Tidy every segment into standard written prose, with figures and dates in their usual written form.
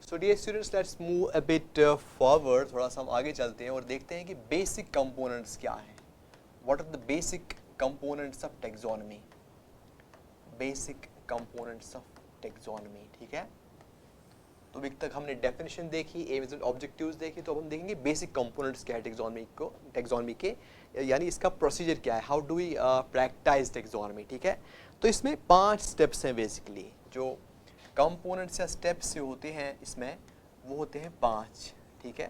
So dear students, let's move a bit forward, थोड़ा सा हम आगे चलते हैं और देखते हैं कि बेसिक कंपोनेंट्स क्या हैं. What are the basic components of taxonomy. Basic components of taxonomy. ठीक है, तो अभी तक हमने डेफिनेशन देखी, एम्स एंड ऑब्जेक्टिव्स देखी, तो अब हम देखेंगे बेसिक कंपोनेंट्स क्या है टेक्सोनमी के, यानी इसका प्रोसीजर क्या है, how do we practice taxonomy. ठीक है, तो इसमें 5 स्टेप्स हैं बेसिकली. जो कंपोनेंट्स या स्टेप्स से होते हैं इसमें, वो होते हैं 5. ठीक है,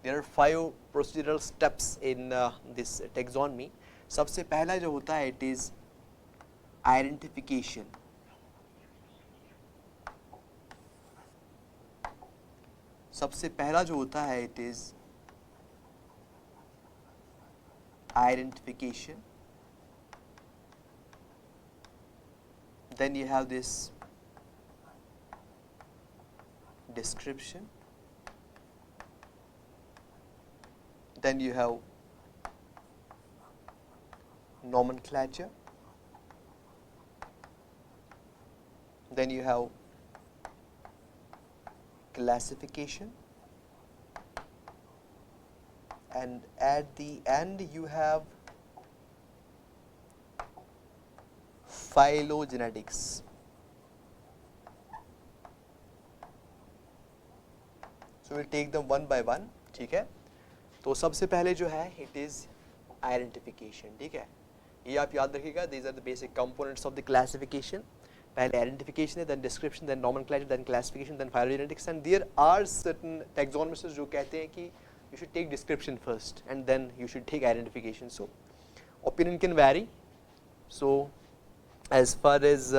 there are 5 procedural steps in this taxonomy. सबसे पहला जो होता है, इट इज आइडेंटिफिकेशन. सबसे पहला जो होता है, it is identification. Then you have this description. Then you have nomenclature. Then you have classification. And at the end you have phylogenetics. So we'll take them one by one. ठीक है, तो सबसे पहले जो है, इट इज आइडेंटिफिकेशन. ठीक है, ये आप याद रखिएगा. These are the basic components of the classification. पहले आइडेंटिफिकेशन है, then description, then nomenclature, then classification, then phylogenetics. And there are certain taxonomists जो कहते हैं कि you should take description first and then you should take identification. So opinion can vary. So as far as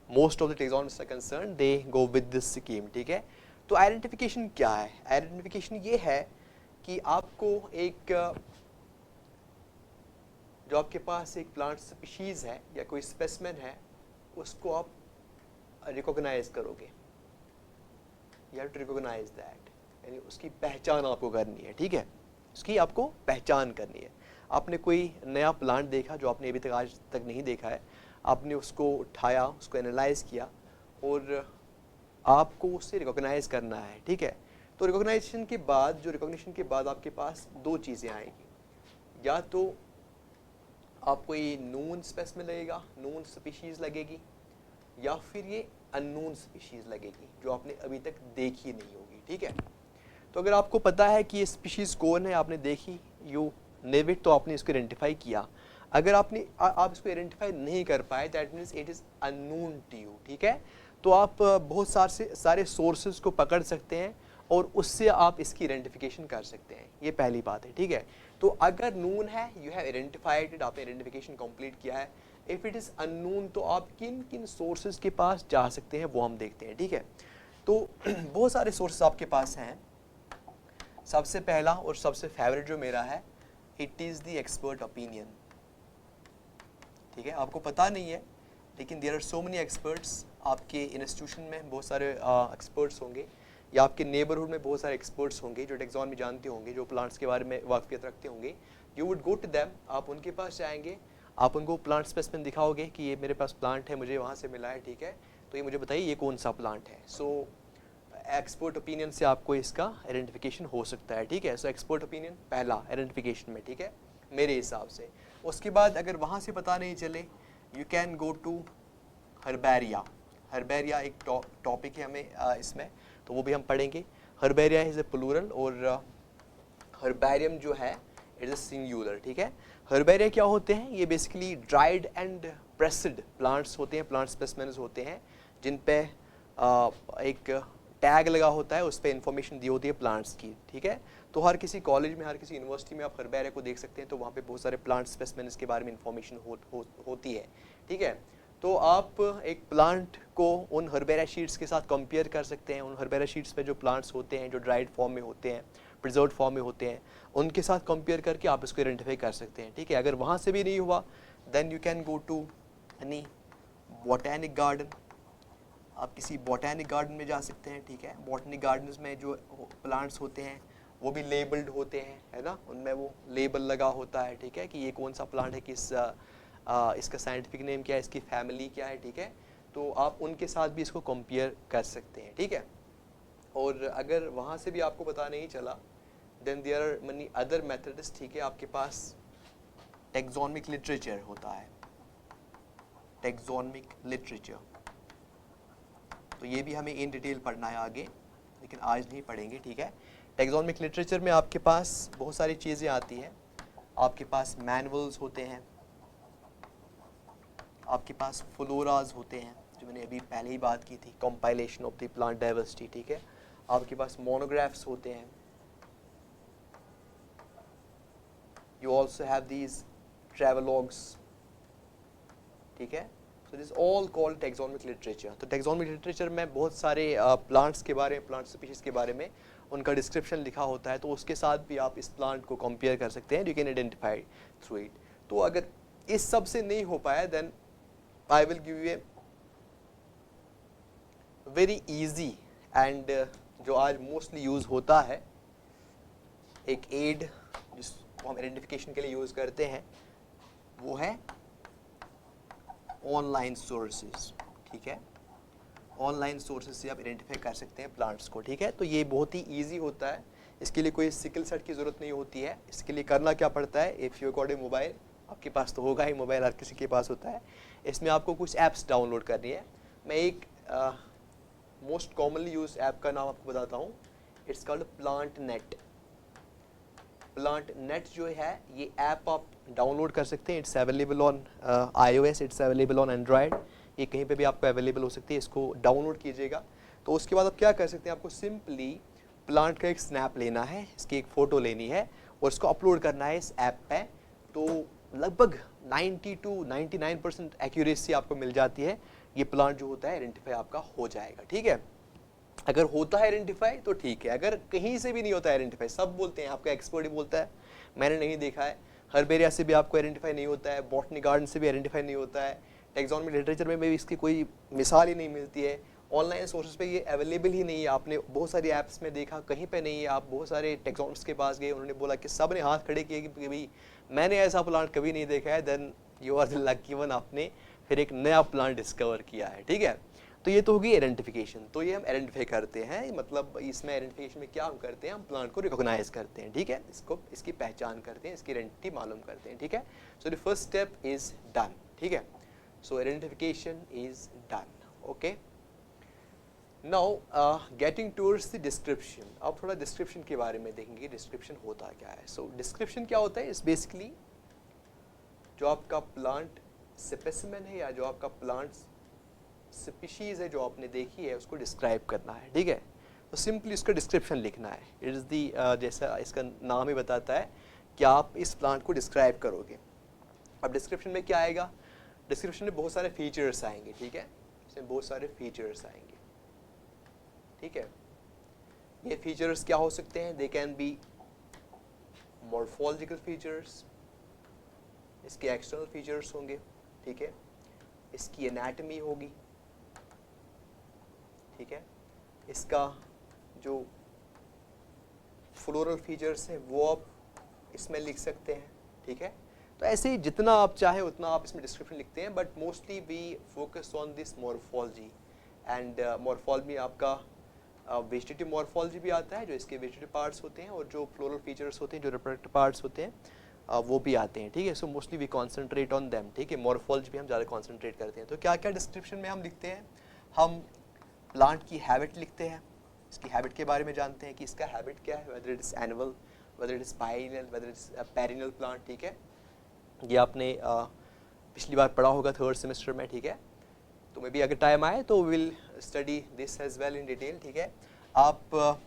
most of the taxonomists are concern, they go with this scheme. ठीक है, तो identification क्या है? Identification ये है कि आपको एक जो आपके पास एक प्लांट स्पीशीज है या कोई स्पेसिमेन है, उसको आप रिकॉग्नाइज करोगे. You have to recognize that, यानी उसकी पहचान आपको करनी है. ठीक है, उसकी आपको पहचान करनी है. आपने कोई नया प्लांट देखा जो आपने अभी तक आज तक नहीं देखा है, आपने उसको उठाया, उसको एनालाइज किया और आपको उससे रिकॉग्नाइज करना है. ठीक है, तो रिकॉग्नाइजेशन के बाद, जो रिकॉग्निशन के बाद आपके पास 2 चीज़ें आएंगी. या तो आपको ये नोन स्पेसिमेन लगेगा, नोन स्पीशीज़ लगेगी, या फिर ये अननोन स्पीशीज़ लगेगी जो आपने अभी तक देखी नहीं होगी. ठीक है, तो अगर आपको पता है कि ये स्पीशीज़ कौन है, आपने देखी, यू नेम इट, तो आपने इसको आइडेंटिफाई किया. अगर आप इसको आइडेंटिफाई नहीं कर पाए, that means it is unknown to you. ठीक है, तो आप बहुत सारे सोर्सेज को पकड़ सकते हैं और उससे आप इसकी आइडेंटिफिकेशन कर सकते हैं. ये पहली बात है. ठीक है, तो अगर नोन है, यू हैव आइडेंटिफाइड इट, आपने आइडेंटिफिकेशन कंप्लीट किया है. इफ़ इट इज़ अननोन, तो आप किन किन सोर्सेज के पास जा सकते हैं वो हम देखते हैं. ठीक है, तो बहुत सारे सोर्सेज आपके पास हैं. सबसे पहला और सबसे फेवरेट जो मेरा है, it is the expert opinion. ठीक है, आपको पता नहीं है, लेकिन there are so many experts. आपके इंस्टीट्यूशन में बहुत सारे एक्सपर्ट्स होंगे, या आपके नेबरहुड में बहुत सारे एक्सपर्ट्स होंगे जो टेक्सोनमी जानते होंगे, जो प्लांट्स के बारे में वाकफियत रखते होंगे. You would go to them, आप उनके पास जाएंगे, आप उनको प्लांट स्पेसिमेन दिखाओगे कि ये मेरे पास प्लांट है, मुझे वहाँ से मिला है. ठीक है, तो ये मुझे बताइए ये कौन सा प्लांट है. सो एक्सपर्ट ओपिनियन से आपको इसका आइडेंटिफिकेशन हो सकता है. ठीक है, सो एक्सपर्ट ओपिनियन पहला आइडेंटिफिकेशन में. ठीक है, मेरे हिसाब से. उसके बाद अगर वहाँ से पता नहीं चले, you can go to herbaria. Herbaria एक टॉपिक है हमें इसमें, तो वो भी हम पढ़ेंगे. हर्बेरिया इज़ ए प्लूरल और हर्बेरियम जो है इट इज़ सिंगुलर. ठीक है, हर्बेरिया क्या होते हैं? ये basically dried and pressed plants होते हैं, प्लांट स्पेसिमेन्स होते हैं जिन पे एक टैग लगा होता है, उस पर इंफॉर्मेशन दी होती है प्लांट्स की. ठीक है, तो हर किसी कॉलेज में, हर किसी यूनिवर्सिटी में आप हर्बेरिया को देख सकते हैं, तो वहाँ पे बहुत सारे प्लांट स्पेसिमेन्स के बारे में इंफॉर्मेशन होती है. ठीक है, तो आप एक प्लांट को उन हर्बेरिया शीट्स के साथ कंपेयर कर सकते हैं. उन हर्बेरिया शीट्स पे जो प्लांट्स होते हैं, जो ड्राइड फॉर्म में होते हैं, प्रिजर्व फॉर्म में होते हैं, उनके साथ कंपेयर करके आप इसको आइडेंटिफाई कर सकते हैं. ठीक है, अगर वहाँ से भी नहीं हुआ, then you can go to any botanic garden. आप किसी बोटैनिक गार्डन में जा सकते हैं. ठीक है, बोटैनिक गार्डन्स में जो प्लांट्स होते हैं वो भी लेबल्ड होते हैं, है ना, उनमें वो लेबल लगा होता है. ठीक है, कि ये कौन सा प्लांट है, किस इसका साइंटिफिक नेम क्या है, इसकी फैमिली क्या है. ठीक है, तो आप उनके साथ भी इसको कंपेयर कर सकते हैं, ठीक है। और अगर वहाँ से भी आपको पता नहीं चला, then there are many other methods, ठीक है। आपके पास टैक्सोनॉमिक लिटरेचर होता है, टैक्सोनॉमिक लिटरेचर, तो ये भी हमें इन डिटेल पढ़ना है आगे, लेकिन आज नहीं पढ़ेंगे, ठीक है। टैक्सोनॉमिक लिटरेचर में आपके पास बहुत सारी चीज़ें आती हैं। आपके पास मैनुअल्स होते हैं, आपके पास फ्लोराज होते हैं, जो मैंने अभी पहले ही बात की थी, compilation of the plant diversity, ठीक है। आपके पास मोनोग्राफ्स होते हैं। यू ऑल्सो हैव दीज ट्रैवलॉग्स, ठीक है। So this all called taxonomic literature. तो टैक्सोनॉमिक लिटरेचर में बहुत सारे प्लांट्स के बारे में, प्लांट स्पीशीज के बारे में उनका डिस्क्रिप्शन लिखा होता है, तो उसके साथ भी आप इस प्लांट को कंपेयर कर सकते हैं, you can identify through it. तो अगर इस सब से नहीं हो पाया, then I will give you a very easy and जो आज मोस्टली यूज़ होता है, एक एड जिसको हम आइडेंटिफिकेशन के लिए यूज़ करते हैं, वो है ऑनलाइन सोर्सेज, ठीक है। ऑनलाइन सोर्सेज से आप आइडेंटिफाई कर सकते हैं प्लांट्स को, ठीक है। तो ये बहुत ही इजी होता है, इसके लिए कोई सिकल सेट की ज़रूरत नहीं होती है। इसके लिए करना क्या पड़ता है, if you got a mobile, आपके पास तो होगा ही, मोबाइल हर किसी के पास होता है। इसमें आपको कुछ ऐप्स डाउनलोड करनी है। मैं एक मोस्ट कॉमनली यूज ऐप का नाम आपको बताता हूँ, it's called plant net. Plant net जो है, ये ऐप आप डाउनलोड कर सकते हैं। It's available on iOS, it's available on Android, ये कहीं पे भी आपको अवेलेबल हो सकती है। इसको डाउनलोड कीजिएगा। तो उसके बाद आप क्या कर सकते हैं, आपको सिंपली प्लांट का एक स्नैप लेना है, इसकी एक फ़ोटो लेनी है और इसको अपलोड करना है इस ऐप पे। तो लगभग 90 to 99% एक्यूरेसी आपको मिल जाती है। ये प्लांट जो होता है आइडेंटिफाई आपका हो जाएगा, ठीक है। अगर होता है आइडेंटिफाई तो ठीक है, अगर कहीं से भी नहीं होता है आइडेंटिफाई, सब बोलते हैं, आपका एक्सपर्ट ही बोलता है मैंने नहीं देखा है, हर्बेरिया से भी आपको आइडेंटिफाई नहीं होता है, बॉटनी गार्डन से भी आइडेंटिफाई नहीं होता है, टैक्सोनॉमिक लिटरेचर में भी इसकी कोई मिसाल ही नहीं मिलती है, ऑनलाइन सोर्सेज पे ये अवेलेबल ही नहीं है। आपने बहुत सारी ऐप्स में देखा, कहीं पे नहीं है। आप बहुत सारे टैक्सोनॉमिस्ट के पास गए, उन्होंने बोला कि सब ने हाथ खड़े किए कि भाई मैंने ऐसा प्लांट कभी नहीं देखा है, then you are the lucky one, आपने फिर एक नया प्लांट डिस्कवर किया है, ठीक है। तो ये तो होगी आइडेंटिफिकेशन। तो ये हम आइडेंटिफाई करते हैं, मतलब इसमें आइडेंटिफिकेशन में क्या हम करते हैं, हम प्लांट को रिकॉग्नाइज करते हैं, ठीक है। इसको, इसकी पहचान करते हैं, इसकी आइडेंटिटी मालूम करते हैं, ठीक है। So the first step is done, ठीक है। So identification is done, okay. Now getting towards the description. अब थोड़ा डिस्क्रिप्शन के बारे में देखेंगे, डिस्क्रिप्शन होता क्या है। सो डिस्क्रिप्शन क्या होता है, इस बेसिकली जो आपका प्लांट स्पेसिमेन है या जो आपका प्लांट स्पीशीज है जो आपने देखी है, उसको डिस्क्राइब करना है, ठीक है। तो सिंपली इसका डिस्क्रिप्शन लिखना है। इट इज़ दी, जैसा इसका नाम ही बताता है कि आप इस प्लांट को डिस्क्राइब करोगे। अब डिस्क्रिप्शन में क्या आएगा, डिस्क्रिप्शन में बहुत सारे फीचर्स आएंगे, ठीक है। इसमें बहुत सारे फीचर्स आएंगे, ठीक है। ये फीचर्स क्या हो सकते हैं, they can be morphological features, इसके एक्सटर्नल फीचर्स होंगे, ठीक है। इसकी एनाटमी होगी, ठीक है। इसका जो फ्लोरल फीचर्स हैं वो आप इसमें लिख सकते हैं, ठीक है। तो ऐसे ही जितना आप चाहे उतना आप इसमें डिस्क्रिप्शन लिखते हैं, but mostly we focus on this morphology. And morphology आपका वेजिटेटिव मॉर्फोलॉजी भी आता है, जो इसके वेजिटेटिव पार्ट्स होते हैं, और जो फ्लोरल फीचर्स होते हैं, जो रिप्रोडक्टिव पार्ट्स होते हैं, वो भी आते हैं, ठीक है। So mostly we concentrate on them, ठीक है। मॉर्फोलॉजी भी हम ज़्यादा कॉन्सेंट्रेट करते हैं। तो क्या क्या डिस्क्रिप्शन में हम लिखते हैं, हम प्लांट की हैबिट लिखते हैं, इसकी हैबिट के बारे में जानते हैं कि इसका हैबिट क्या है, whether it is annual, whether it is biennial, whether it is perennial plant, ठीक है। ये आपने पिछली बार पढ़ा होगा थर्ड सेमेस्टर में, ठीक है। तो मे भी अगर टाइम आए तो will study this as well in detail, ठीक है। आप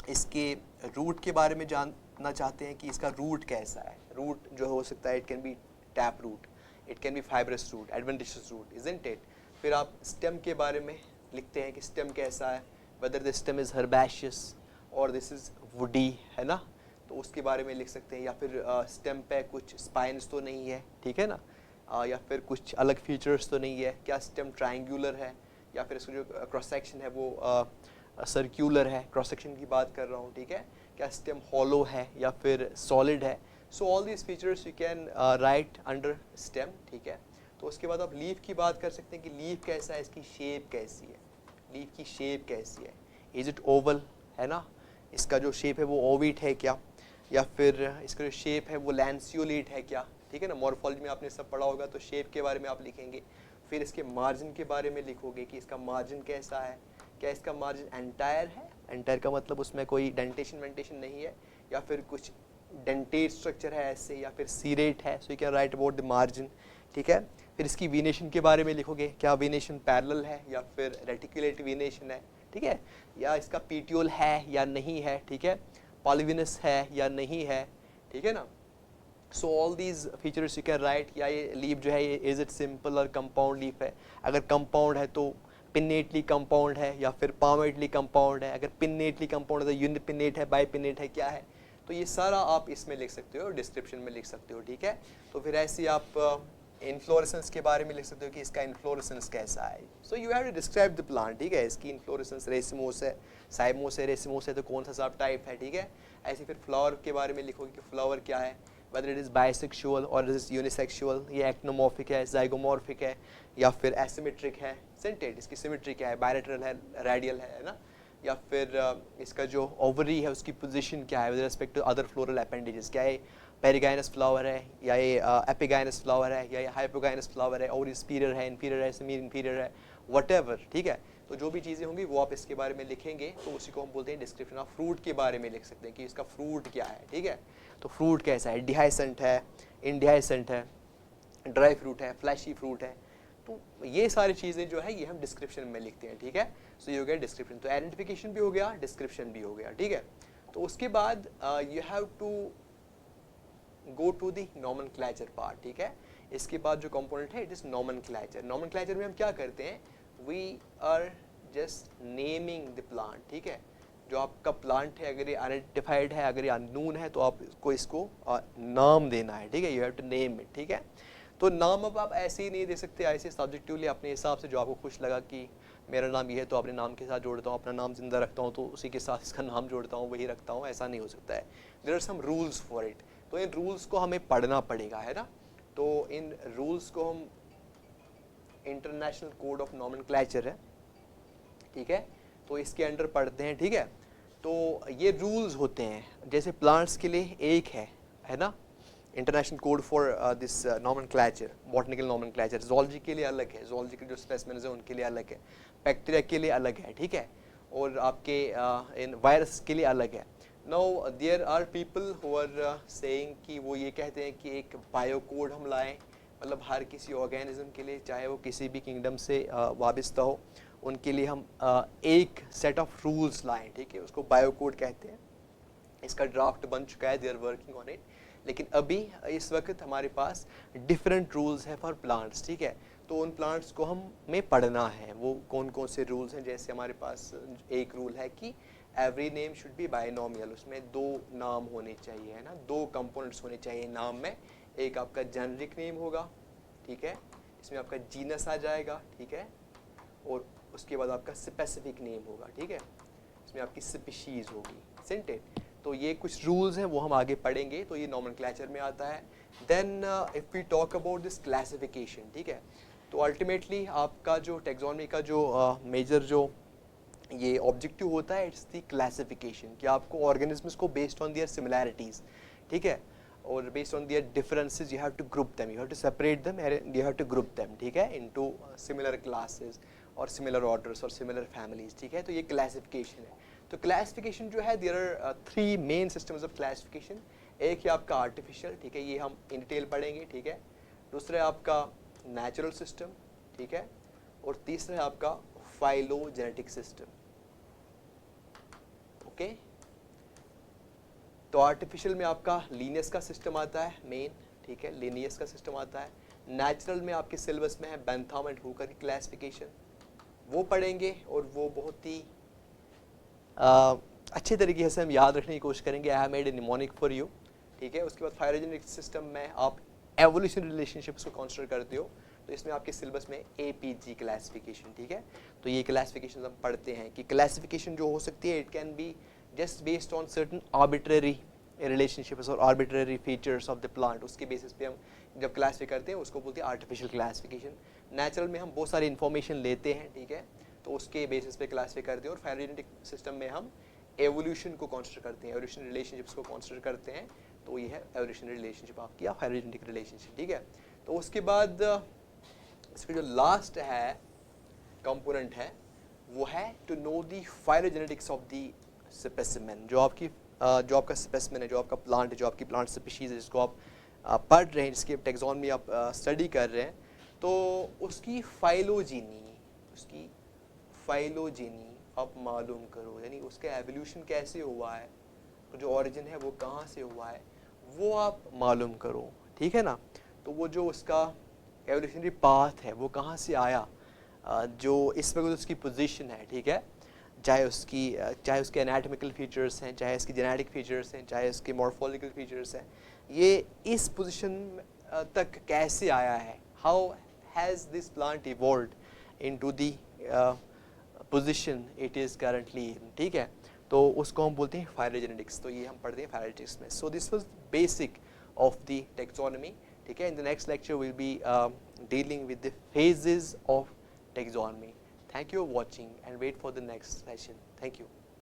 इसके रूट के बारे में जानना चाहते हैं कि इसका रूट कैसा है। रूट जो हो सकता है, it can be tap root, it can be fibrous root, adventitious root, isn't it. फिर आप स्टेम के बारे में लिखते हैं कि स्टेम कैसा है, whether the stem is herbaceous और दिस इज़ वुडी, है ना, तो उसके बारे में लिख सकते हैं। या फिर स्टेम पे कुछ स्पाइन्स तो नहीं है, ठीक है ना, या फिर कुछ अलग फीचर्स तो नहीं है, क्या स्टेम ट्रायंगुलर है, या फिर इसका जो क्रॉस सेक्शन है वो सर्क्यूलर है, क्रॉस सेक्शन की बात कर रहा हूँ, ठीक है। क्या स्टेम हॉलो है या फिर सॉलिड है। So all these features you can write under stem, ठीक है। तो उसके बाद आप लीफ की बात कर सकते हैं कि लीफ कैसा है, इसकी शेप कैसी है, लीफ की शेप कैसी है, इज इट ओवल है ना, इसका जो शेप है वो ओविट है क्या, या फिर इसका जो शेप है वो लैंसियोलेट है क्या, ठीक है ना। मॉर्फोलॉजी में आपने सब पढ़ा होगा, तो शेप के बारे में आप लिखेंगे। फिर इसके मार्जिन के बारे में लिखोगे कि इसका मार्जिन कैसा है, क्या इसका मार्जिन एंटायर है, एंटायर का मतलब उसमें कोई डेंटेशन वेंटेशन नहीं है, या फिर कुछ डेंटेट स्ट्रक्चर है ऐसे, या फिर सीरेट है, so you can write about the margin, ठीक है। फिर इसकी वीनेशन के बारे में लिखोगे, क्या वीनेशन पैरेलल है या फिर रेटिकुलेट वीनेशन है, ठीक है, या इसका पीटियोल है या नहीं है, ठीक है, पॉलीविनस है या नहीं है, ठीक है ना। So all these features you can write. या ये लीफ जो है ये इज इट सिंपल और कंपाउंड लीफ है, अगर कंपाउंड है तो पिन्नेटली कंपाउंड है या फिर पामेटली कंपाउंड है, अगर पिन्नेटली कंपाउंड है तो यूनिपिन्नेट है, बाइपिन्नेट है, क्या है, तो ये सारा आप इसमें लिख सकते हो, डिस्क्रिप्शन में लिख सकते हो, ठीक है। तो फिर ऐसे आप इन्फ्लोरेसेंस के बारे में लिख सकते हो कि इसका इन्फ्लोरेसेंस कैसा है। So you have to describe the plant, ठीक है, इसकी इन्फ्लोरेसेंस रेसिमोस है, साइमोस है, रेसिमोस है तो कौन सा सब टाइप है, ठीक है। ऐसे फिर फ्लावर के बारे में लिखोगे कि फ्लावर क्या है, whether it is bisexual or it is unisexual, ये एक्टोमॉर्फिक है, जाइगोमॉर्फिक है, या फिर एसिमेट्रिक है, सेंटेड, इसकी सिमेट्री क्या है, बायलैटरल है, रेडियल है ना, या फिर इसका जो ओवरी है उसकी पोजीशन क्या है with respect to other floral appendages, क्या ये पेरिगाइनस फ्लावर है या ये एपिगाइनस फ्लावर है या ये हाइपोगाइनस फ्लावर है, और सुपीरियर है, इंफीरियर है, सेमी इंफीरियर है, व्हाटएवर, ठीक है। तो जो भी चीज़ें होंगी वो आप इसके बारे में लिखेंगे, तो उसी को हम बोलते हैं डिस्क्रिप्शन। आप फ्रूट के बारे में लिख सकते हैं कि इसका फ्रूट क्या है, ठीक है, तो फ्रूट कैसा है, डिहाइसेंट है, इनडिहाइसेंट है, ड्राई फ्रूट है, फ्लैशी फ्रूट है, तो ये सारी चीज़ें जो है ये हम डिस्क्रिप्शन में लिखते हैं, ठीक है। सो ये हो गया डिस्क्रिप्शन, तो आइडेंटिफिकेशन भी हो गया, डिस्क्रिप्शन भी हो गया, ठीक है। तो उसके बाद you have to go to the nomenclature part, ठीक है। इसके बाद जो कंपोनेंट है इट इज नॉमेनक्लेचर। नॉमेनक्लेचर में हम क्या करते हैं, we are just naming the plant, ठीक है। जो आपका प्लांट है अगर ये आइडेंटिफाइड है, अगर ये अननोन है तो आप इसको नाम देना है, ठीक है, you have to name it, ठीक है। तो नाम अब आप ऐसे ही नहीं दे सकते, ऐसे सब्जेक्टिवली अपने हिसाब से जो आपको खुश लगा कि मेरा नाम ये है तो अपने नाम के साथ जोड़ता हूँ, अपना नाम जिंदा रखता हूँ तो उसी के साथ इसका नाम जोड़ता हूँ, वही रखता हूँ, ऐसा नहीं हो सकता है। There are some rules for it, तो इन रूल्स को हमें पढ़ना पड़ेगा, है ना। तो इन रूल्स को हम इंटरनेशनल कोड ऑफ नॉमेनक्लेचर है, ठीक है, तो इसके अंडर पढ़ते हैं, ठीक है। तो ये रूल्स होते हैं, जैसे प्लांट्स के लिए एक है ना, international code for this nomenclature, botanical nomenclature. Zoology के लिए अलग है, ज़ूलॉजी के जो स्पेसिमेन्स हैं उनके लिए अलग है, बैक्टीरिया के लिए अलग है, ठीक है, और आपके इन वायरस के लिए अलग है। Now there are people who are saying कि वो ये कहते हैं कि एक बायो कोड हम लाएं, मतलब हर किसी ऑर्गेनिज्म के लिए, चाहे वो किसी भी किंगडम से वाबस्ता हो, उनके लिए हम एक सेट ऑफ रूल्स लाएं, ठीक है, उसको बायो कोड कहते हैं। इसका ड्राफ्ट बन चुका है, they are working on it, लेकिन अभी इस वक्त हमारे पास डिफरेंट रूल्स हैं फॉर प्लांट्स, ठीक है। तो उन प्लांट्स को हमें पढ़ना है, वो कौन कौन से रूल्स हैं। जैसे हमारे पास एक रूल है कि every name should be binomial, उसमें दो नाम होने चाहिए, है ना, दो कंपोनेंट्स होने चाहिए नाम में। एक आपका जेनरिक नेम होगा, ठीक है, इसमें आपका जीनस आ जाएगा, ठीक है, और उसके बाद आपका स्पेसिफिक नेम होगा, ठीक है, इसमें आपकी स्पीशीज होगी, सेंटेड। तो ये कुछ रूल्स हैं वो हम आगे पढ़ेंगे, तो ये नॉमेनक्लेचर में आता है। Then if we talk about this classification, ठीक है, तो अल्टीमेटली आपका जो टेक्सोनॉमी का जो मेजर जो ये ऑब्जेक्टिव होता है, इट्स द क्लासिफिकेशन, कि आपको ऑर्गेनिजम्स को बेस्ड ऑन देयर सिमिलैरिटीज़, ठीक है, और based on their differences you have to group them, you have to separate them, you have to group them, ठीक है, इनटू सिमिलर क्लासेस और सिमिलर ऑर्डर्स और सिमिलर फैमिलीज, ठीक है। तो ये क्लासिफिकेशन है। तो क्लासिफिकेशन जो है, there are three main systems of classification. एक है आपका आर्टिफिशियल, ठीक है, ये हम इन डिटेल पढ़ेंगे, ठीक है। दूसरा है आपका नेचुरल सिस्टम, ठीक है, और तीसरा है आपका फाइलोजेनेटिक सिस्टम, ओके। तो आर्टिफिशियल में आपका लीनियस का सिस्टम आता है मेन, ठीक है, लीनियस का सिस्टम आता है। नेचुरल में आपके सिलेबस में है बेंथम एंड हुकर की क्लासिफिकेशन, वो पढ़ेंगे और वो बहुत ही अच्छे तरीके से हम याद रखने की कोशिश करेंगे। I have made a mnemonic for you, ठीक है। उसके बाद फाइलोजेनेटिक सिस्टम में आप एवोल्यूशन रिलेशनशिप्स को कंसिडर करते हो, तो इसमें आपके सिलेबस में APG क्लासिफिकेशन, ठीक है। तो ये क्लासिफिकेशन हम पढ़ते हैं कि क्लासिफिकेशन जो हो सकती है, it can be just based on certain arbitrary relationships और arbitrary features of the plant, उसके बेसिस पे हम जब क्लासीफाई करते हैं उसको बोलते हैं आर्टिफिशियल क्लासिफिकेशन। नेचुरल में हम बहुत सारी इन्फॉर्मेशन लेते हैं, ठीक है, तो उसके बेसिस पे क्लासीफाई करते हैं। और फाइलोजेनेटिक सिस्टम में हम एवोल्यूशन को कंसीडर करते हैं, एवोल्यूशन रिलेशनशिप्स को कंसीडर करते हैं, तो ये है एवोल्यूशन रिलेशनशिप आपकी या फाइलोजेनेटिक रिलेशनशिप, ठीक है। तो उसके बाद इसका जो लास्ट है कंपोनेंट है वो है to know the phylogenetics of the specimen. जो आपका स्पेसिमेन है, जो आपका प्लांट है, जो आपकी प्लांट स्पीशीज़ है, जिसको आप पढ़ रहे हैं, जिसकी टैक्सोनॉमी आप स्टडी कर रहे हैं, तो उसकी फाइलोजेनी आप मालूम करो, यानी उसका एवोल्यूशन कैसे हुआ है, जो ओरिजिन है वो कहाँ से हुआ है वो आप मालूम करो, ठीक है ना। तो वो जो उसका एवोल्यूशनरी पाथ है वो कहाँ से आया, जो इस वक्त उसकी पोजीशन है, ठीक है, चाहे उसके एनाटॉमिकल फीचर्स हैं, चाहे उसकी जेनेटिक फीचर्स हैं, चाहे उसके मॉर्फोलॉजिकल फीचर्स हैं, ये इस पोजीशन तक कैसे आया है, how has this plant evolved into the position it is currently in, ठीक है, तो उसको हम बोलते हैं फाइलोजेनेटिक्स। तो ये हम पढ़ते हैं फाइलोजेनेटिक्स में। So this was basic of the taxonomy, ठीक है। In the next lecture will be dealing with the phases of taxonomy. Thank you for watching and wait for the next session. Thank you.